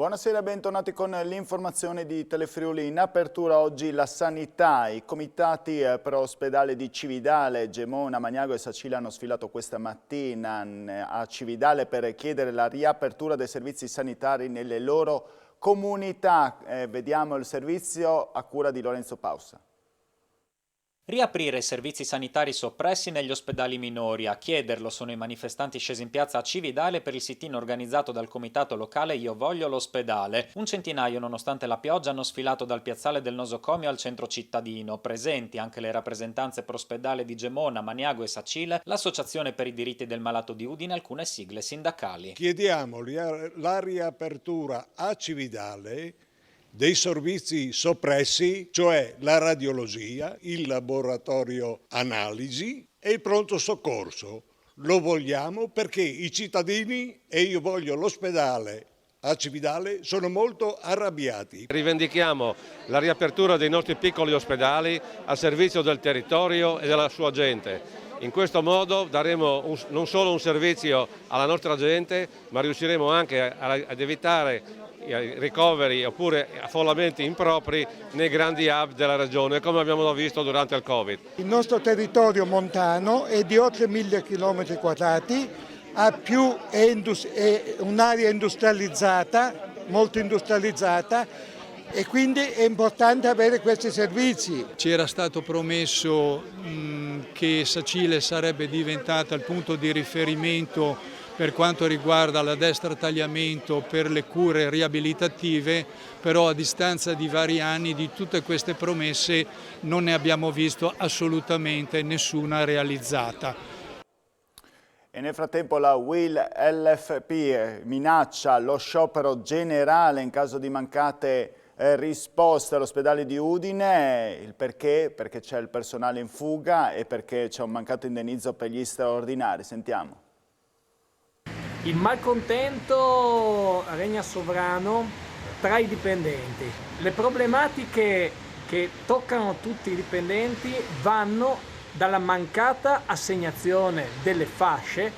Buonasera, bentornati con l'informazione di Telefriuli. In apertura oggi la sanità. I comitati per ospedale di Cividale, Gemona, Magnago e Sacile hanno sfilato questa mattina a Cividale per chiedere la riapertura dei servizi sanitari nelle loro comunità. Vediamo il servizio a cura di Lorenzo Pausa. Riaprire i servizi sanitari soppressi negli ospedali minori. A chiederlo sono i manifestanti scesi in piazza a Cividale per il sit-in organizzato dal comitato locale Io Voglio l'Ospedale. Un centinaio, nonostante la pioggia, hanno sfilato dal piazzale del nosocomio al centro cittadino. Presenti anche le rappresentanze per ospedale di Gemona, Magnago e Sacile, l'Associazione per i diritti del malato di Udine e alcune sigle sindacali. Chiediamo la riapertura a Cividale dei servizi soppressi, cioè la radiologia, il laboratorio analisi e il pronto soccorso. Lo vogliamo perché i cittadini, e Io Voglio l'Ospedale a Cividale, sono molto arrabbiati. Rivendichiamo la riapertura dei nostri piccoli ospedali al servizio del territorio e della sua gente. In questo modo daremo non solo un servizio alla nostra gente, ma riusciremo anche ad evitare ricoveri oppure affollamenti impropri nei grandi hub della regione, come abbiamo visto durante il Covid. Il nostro territorio montano è di oltre 1000 km², è un'area industrializzata, molto industrializzata, e quindi è importante avere questi servizi. Ci era stato promesso che Sacile sarebbe diventata il punto di riferimento per quanto riguarda la destra tagliamento per le cure riabilitative, però a distanza di vari anni di tutte queste promesse non ne abbiamo visto assolutamente nessuna realizzata. E nel frattempo la UIL LFP minaccia lo sciopero generale in caso di mancate risposte all'ospedale di Udine. Il perché? Perché c'è il personale in fuga e perché c'è un mancato indennizzo per gli straordinari. Sentiamo. Il malcontento regna sovrano tra i dipendenti. Le problematiche che toccano tutti i dipendenti vanno dalla mancata assegnazione delle fasce,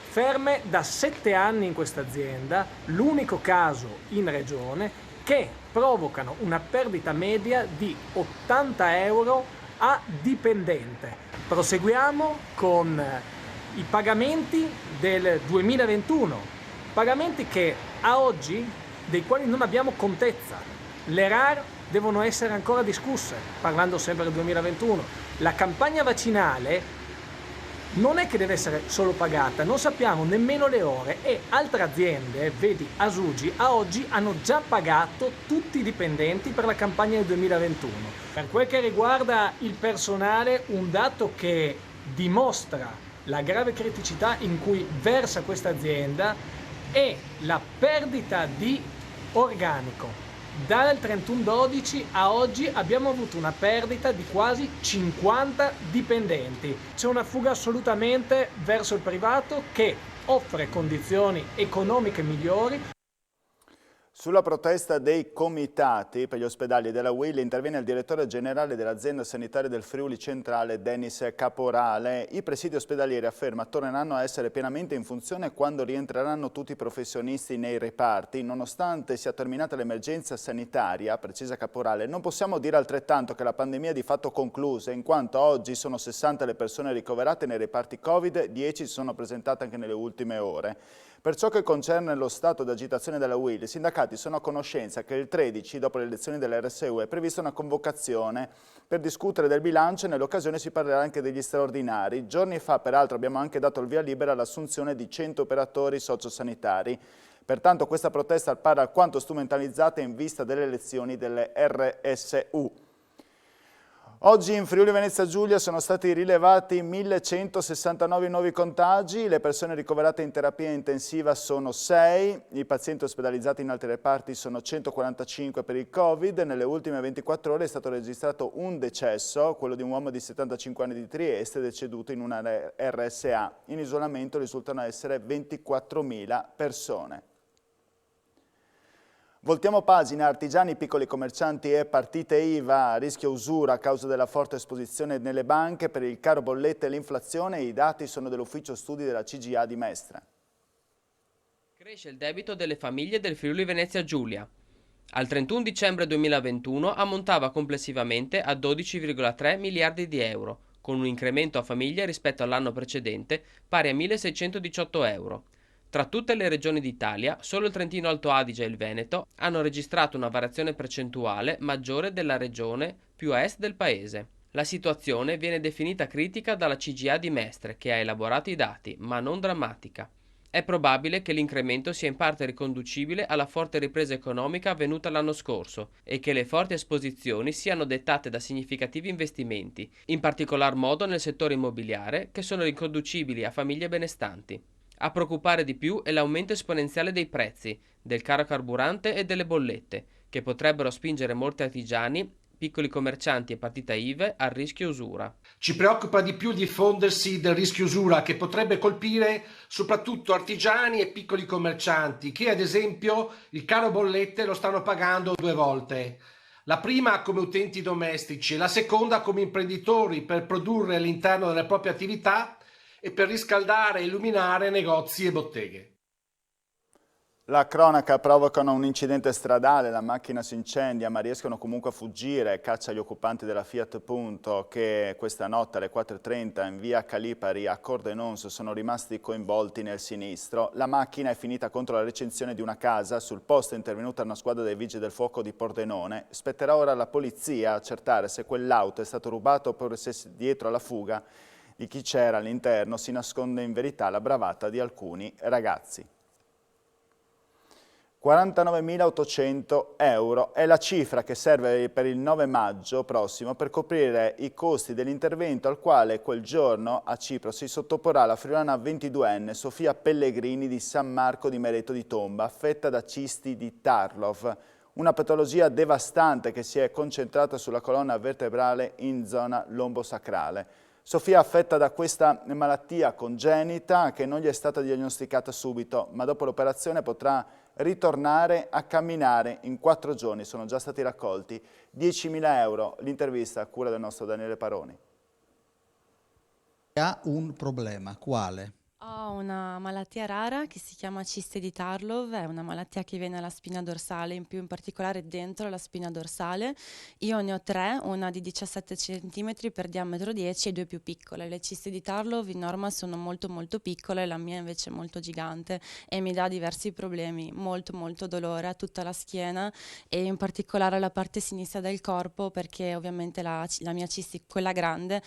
ferme da 7 anni in questa azienda, l'unico caso in regione, che provocano una perdita media di 80 euro a dipendente. Proseguiamo con i pagamenti del 2021, pagamenti che a oggi dei quali non abbiamo contezza. Le RAR devono essere ancora discusse, parlando sempre del 2021. La campagna vaccinale non è che deve essere solo pagata, non sappiamo nemmeno le ore, e altre aziende, vedi Asugi, a oggi hanno già pagato tutti i dipendenti per la campagna del 2021. Per quel che riguarda il personale, un dato che dimostra la grave criticità in cui versa questa azienda è la perdita di organico. Dal 31/12 a oggi abbiamo avuto una perdita di quasi 50 dipendenti. C'è una fuga assolutamente verso il privato che offre condizioni economiche migliori. Sulla protesta dei comitati per gli ospedali della UIL interviene il direttore generale dell'azienda sanitaria del Friuli Centrale, Denis Caporale. I presidi ospedalieri, afferma, torneranno a essere pienamente in funzione quando rientreranno tutti i professionisti nei reparti. Nonostante sia terminata l'emergenza sanitaria, precisa Caporale, non possiamo dire altrettanto che la pandemia è di fatto conclusa, in quanto oggi sono 60 le persone ricoverate nei reparti Covid, 10 si sono presentate anche nelle ultime ore. Per ciò che concerne lo stato di agitazione della UIL, i sindacati sono a conoscenza che il 13, dopo le elezioni dell'RSU, è prevista una convocazione per discutere del bilancio e nell'occasione si parlerà anche degli straordinari. Giorni fa, peraltro, abbiamo anche dato il via libera all'assunzione di 100 operatori sociosanitari. Pertanto questa protesta appare alquanto strumentalizzata in vista delle elezioni delle RSU. Oggi in Friuli Venezia Giulia sono stati rilevati 1169 nuovi contagi, le persone ricoverate in terapia intensiva sono 6, i pazienti ospedalizzati in altri reparti sono 145 per il Covid, nelle ultime 24 ore è stato registrato un decesso, quello di un uomo di 75 anni di Trieste, deceduto in una RSA. In isolamento risultano essere 24.000 persone. Voltiamo pagina, artigiani, piccoli commercianti e partite IVA a rischio usura a causa della forte esposizione nelle banche per il caro bollette e l'inflazione. I dati sono dell'ufficio studi della CGA di Mestre. Cresce il debito delle famiglie del Friuli Venezia Giulia. Al 31 dicembre 2021 ammontava complessivamente a 12,3 miliardi di euro, con un incremento a famiglia rispetto all'anno precedente pari a 1.618 euro. Tra tutte le regioni d'Italia, solo il Trentino Alto Adige e il Veneto hanno registrato una variazione percentuale maggiore della regione più a est del paese. La situazione viene definita critica dalla CGIA di Mestre, che ha elaborato i dati, ma non drammatica. È probabile che l'incremento sia in parte riconducibile alla forte ripresa economica avvenuta l'anno scorso e che le forti esposizioni siano dettate da significativi investimenti, in particolar modo nel settore immobiliare, che sono riconducibili a famiglie benestanti. A preoccupare di più è l'aumento esponenziale dei prezzi, del caro carburante e delle bollette, che potrebbero spingere molti artigiani, piccoli commercianti e partita IVA al rischio usura. Ci preoccupa di più il diffondersi del rischio usura, che potrebbe colpire soprattutto artigiani e piccoli commercianti che ad esempio il caro bollette lo stanno pagando 2 volte. La prima come utenti domestici e la seconda come imprenditori per produrre all'interno delle proprie attività e per riscaldare e illuminare negozi e botteghe. La cronaca: provocano un incidente stradale, la macchina si incendia ma riescono comunque a fuggire, caccia gli occupanti della Fiat Punto che questa notte alle 4:30 in via Calipari a Cordenons sono rimasti coinvolti nel sinistro. La macchina è finita contro la recinzione di una casa, sul posto è intervenuta una squadra dei vigili del fuoco di Pordenone. Spetterà ora alla polizia accertare se quell'auto è stato rubato oppure se dietro alla fuga di chi c'era all'interno si nasconde in verità la bravata di alcuni ragazzi. 49.800 euro è la cifra che serve per il 9 maggio prossimo per coprire i costi dell'intervento al quale quel giorno a Cipro si sottoporrà la friulana 22enne Sofia Pellegrini di San Marco di Mereto di Tomba, affetta da cisti di Tarlov, una patologia devastante che si è concentrata sulla colonna vertebrale in zona lombosacrale. Sofia è affetta da questa malattia congenita che non gli è stata diagnosticata subito, ma dopo l'operazione potrà ritornare a camminare. In 4 giorni sono già stati raccolti 10.000 euro. L'intervista a cura del nostro Daniele Paroni. Ha un problema, quale? Ho una malattia rara che si chiama ciste di Tarlov, è una malattia che viene alla spina dorsale, in particolare dentro la spina dorsale. Io ne ho 3, una di 17 cm per diametro 10 e 2 più piccole. Le ciste di Tarlov in norma sono molto molto piccole, la mia invece è molto gigante e mi dà diversi problemi, molto dolore a tutta la schiena e in particolare alla parte sinistra del corpo, perché ovviamente la mia cisti, quella grande,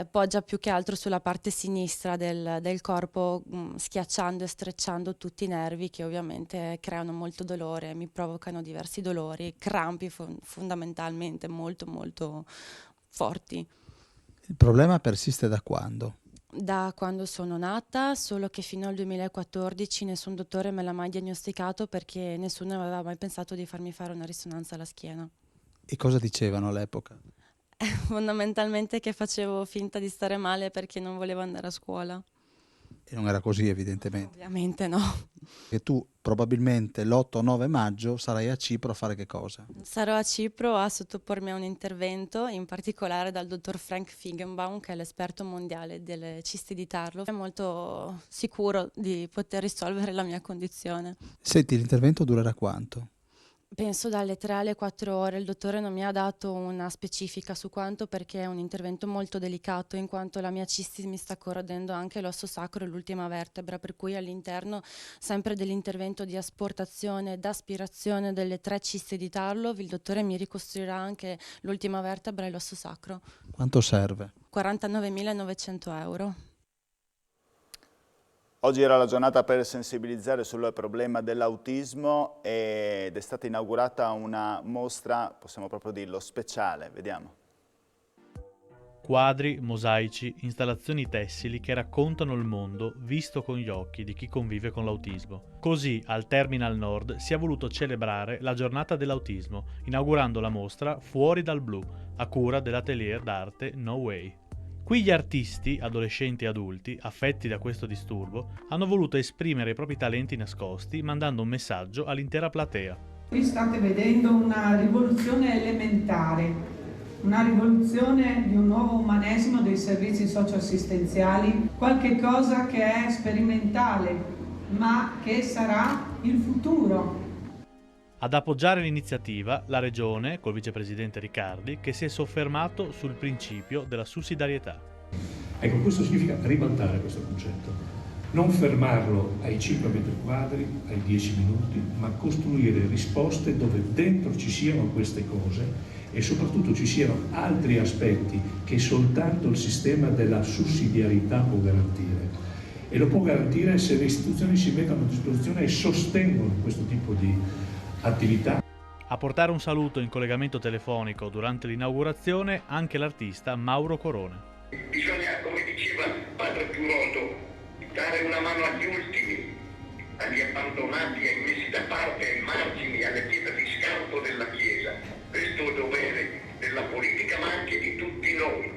poggia più che altro sulla parte sinistra del corpo, schiacciando e strecciando tutti i nervi che ovviamente creano molto dolore, mi provocano diversi dolori, crampi fondamentalmente molto forti. Il problema persiste da quando? Da quando sono nata, solo che fino al 2014 nessun dottore me l'ha mai diagnosticato perché nessuno aveva mai pensato di farmi fare una risonanza alla schiena. E cosa dicevano all'epoca? Fondamentalmente che facevo finta di stare male perché non volevo andare a scuola. E non era così evidentemente. Ovviamente no. E tu probabilmente l'8 o 9 maggio sarai a Cipro a fare che cosa? Sarò a Cipro a sottopormi a un intervento, in particolare dal dottor Frank Feigenbaum, che è l'esperto mondiale delle cisti di Tarlov. È molto sicuro di poter risolvere la mia condizione. Senti, l'intervento durerà quanto? Penso dalle 3 alle 4 ore, il dottore non mi ha dato una specifica su quanto perché è un intervento molto delicato in quanto la mia cisti mi sta corrodendo anche l'osso sacro e l'ultima vertebra, per cui all'interno sempre dell'intervento di asportazione ed aspirazione delle 3 cisti di Tarlov il dottore mi ricostruirà anche l'ultima vertebra e l'osso sacro. Quanto serve? 49.900 euro. Oggi era la giornata per sensibilizzare sul problema dell'autismo ed è stata inaugurata una mostra, possiamo proprio dirlo, speciale. Vediamo. Quadri, mosaici, installazioni tessili che raccontano il mondo visto con gli occhi di chi convive con l'autismo. Così, al Terminal Nord si è voluto celebrare la giornata dell'autismo, inaugurando la mostra Fuori dal blu, a cura dell'atelier d'arte No Way. Qui gli artisti, adolescenti e adulti, affetti da questo disturbo, hanno voluto esprimere i propri talenti nascosti mandando un messaggio all'intera platea. Qui state vedendo una rivoluzione elementare, una rivoluzione di un nuovo umanesimo dei servizi socioassistenziali, qualche cosa che è sperimentale, ma che sarà il futuro. Ad appoggiare l'iniziativa la Regione, col vicepresidente Riccardi, che si è soffermato sul principio della sussidiarietà. Ecco, questo significa ribaltare questo concetto, non fermarlo ai 5 metri quadri, ai 10 minuti, ma costruire risposte dove dentro ci siano queste cose e soprattutto ci siano altri aspetti che soltanto il sistema della sussidiarietà può garantire. E lo può garantire se le istituzioni si mettono a disposizione e sostengono questo tipo di attività. A portare un saluto in collegamento telefonico durante l'inaugurazione anche l'artista Mauro Corona. Bisogna, come diceva padre Giurotto, dare una mano agli ultimi, agli abbandonati, ai messi da parte, ai margini, alle pietre di scampo della Chiesa. Questo è il dovere della politica, ma anche di tutti noi.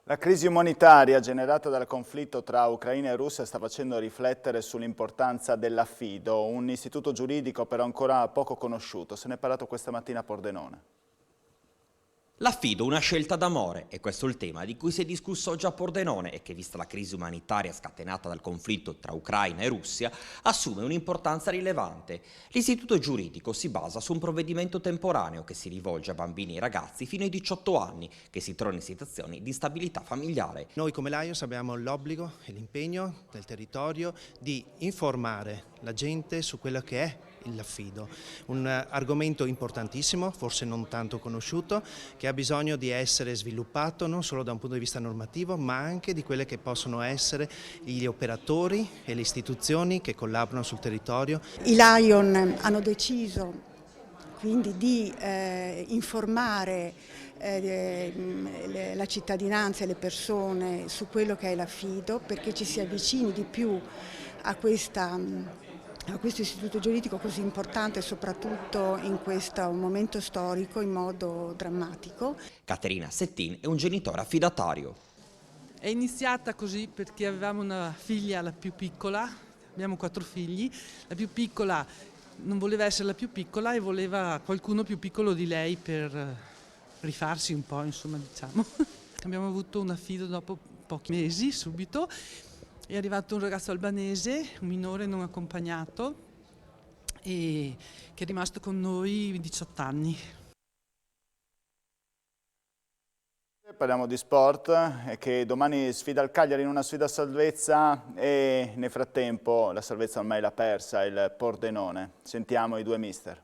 La crisi umanitaria generata dal conflitto tra Ucraina e Russia sta facendo riflettere sull'importanza dell'affido, un istituto giuridico però ancora poco conosciuto. Se ne è parlato questa mattina a Pordenone. L'affido, una scelta d'amore, e questo è il tema di cui si è discusso oggi a Pordenone e che, vista la crisi umanitaria scatenata dal conflitto tra Ucraina e Russia, assume un'importanza rilevante. L'istituto giuridico si basa su un provvedimento temporaneo che si rivolge a bambini e ragazzi fino ai 18 anni che si trovano in situazioni di instabilità familiare. Noi come Lions abbiamo l'obbligo e l'impegno del territorio di informare la gente su quello che è l'affido, un argomento importantissimo, forse non tanto conosciuto, che ha bisogno di essere sviluppato non solo da un punto di vista normativo, ma anche di quelle che possono essere gli operatori e le istituzioni che collaborano sul territorio. I Lion hanno deciso quindi di informare la cittadinanza e le persone su quello che è l'affido, perché ci si avvicini di più a questo istituto giuridico così importante, soprattutto in questo momento storico, in modo drammatico. Caterina Settin è un genitore affidatario. È iniziata così perché avevamo una figlia, la più piccola, abbiamo 4 figli, la più piccola non voleva essere la più piccola e voleva qualcuno più piccolo di lei per rifarsi un po', insomma, diciamo. Abbiamo avuto un affido dopo pochi mesi, subito. È arrivato un ragazzo albanese, un minore non accompagnato, e che è rimasto con noi 18 anni. Parliamo di sport, che domani sfida il Cagliari in una sfida a salvezza e nel frattempo la salvezza ormai l'ha persa, il Pordenone. Sentiamo i due mister.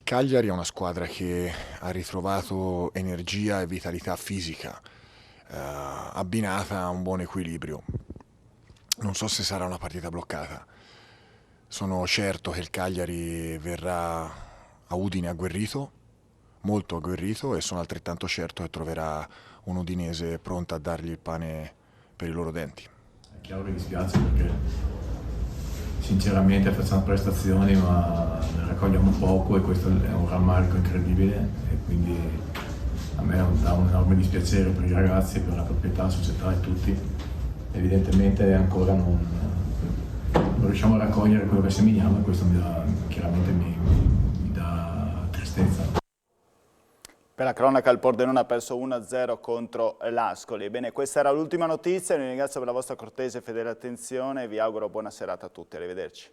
Cagliari è una squadra che ha ritrovato energia e vitalità fisica, abbinata a un buon equilibrio. Non so se sarà una partita bloccata. Sono certo che il Cagliari verrà a Udine agguerrito, molto agguerrito, e sono altrettanto certo che troverà un udinese pronto a dargli il pane per i loro denti. È chiaro che dispiace perché sinceramente facciamo prestazioni ma ne raccogliamo poco e questo è un rammarico incredibile e quindi a me dà un enorme dispiacere per i ragazzi, per la proprietà, la società e tutti. Evidentemente ancora non riusciamo a raccogliere quello che seminiamo e questo chiaramente mi dà tristezza. Per la cronaca il Pordenone ha perso 1-0 contro l'Ascoli. Bene, questa era l'ultima notizia, vi ringrazio per la vostra cortese e fedele attenzione e vi auguro buona serata a tutti, arrivederci.